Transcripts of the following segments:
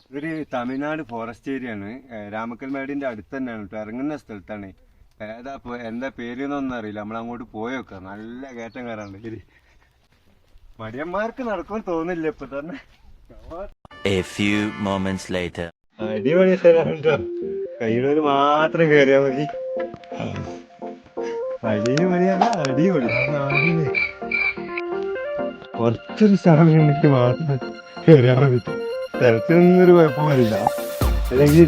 ഇതൊരു Tamil Nadu forest area ആണ്. രാമക്കൽമേടിന്റെ അടുത്ത് തന്നെയാണ് കേട്ടോ. ഇറങ്ങുന്ന സ്ഥലത്താണ്. എന്താ പേരെന്നൊന്നും അറിയില്ല. നമ്മൾ അങ്ങോട്ട് പോയോക്കാം. നല്ല കയറ്റം കയറാണ്ട്. ശരി, മടിയന്മാർക്ക് നടക്കുമെന്ന് തോന്നില്ല ഇപ്പൊ തന്നെ. A few moments later. അടിപൊളി സ്ഥലമാണ് കേട്ടോ. കഴിയുന്നവര് മാത്രം കയറിയാ മതി. അടിപൊളിയല്ല, അടിപൊളി. കുറച്ചൊരു സ്ഥലം ഉണ്ടെങ്കിൽ മാത്രം കയറിയാൽ മതി. സ്ഥലത്തിനൊന്നൊരു കുഴപ്പം വരില്ല. അല്ലെങ്കിൽ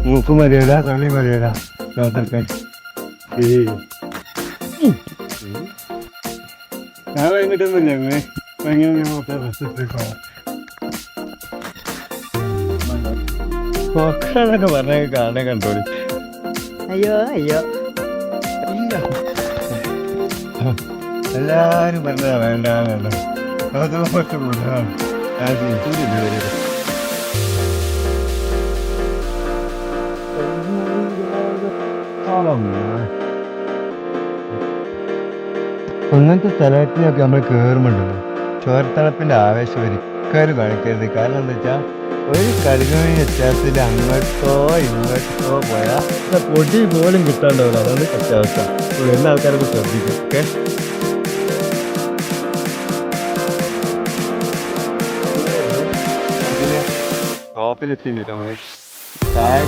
മൂക്ക് മതിയല്ല, തൊള്ളി മതിയല്ല ലോകത്തൊക്കെ. ഞാൻ വൈകിട്ടൊന്നുമില്ല. കൊക്കാന്നൊക്കെ പറഞ്ഞ കാണാൻ കണ്ടോളി. അയ്യോ അയ്യോ ഇല്ല, എല്ലാരും പറഞ്ഞതാ വേണ്ട വേണ്ട. കുറച്ച് കൂടുതലാണ്. അങ്ങനത്തെ സ്ഥലത്തിനൊക്കെ നമ്മൾ കയറുമ്പോണ്ടല്ലോ, ചോരത്തളപ്പിന്റെ ആവേശം ഒരിക്കലും കാണിക്കരുത്. കാരണം എന്താ വെച്ചാൽ ഒരു കടുകണി വ്യത്യാസത്തിൽ അങ്ങോട്ടോ ഇങ്ങോട്ടോ പോയാൽ പൊടി പോലും കിട്ടാണ്ടാവില്ല. അതാണ് സത്യാവസ്ഥ. എല്ലാ ആൾക്കാരൊക്കെ ശ്രദ്ധിക്കും. ഓക്കെ, ടോപ്പിലെത്തിയില്ല. താഴെ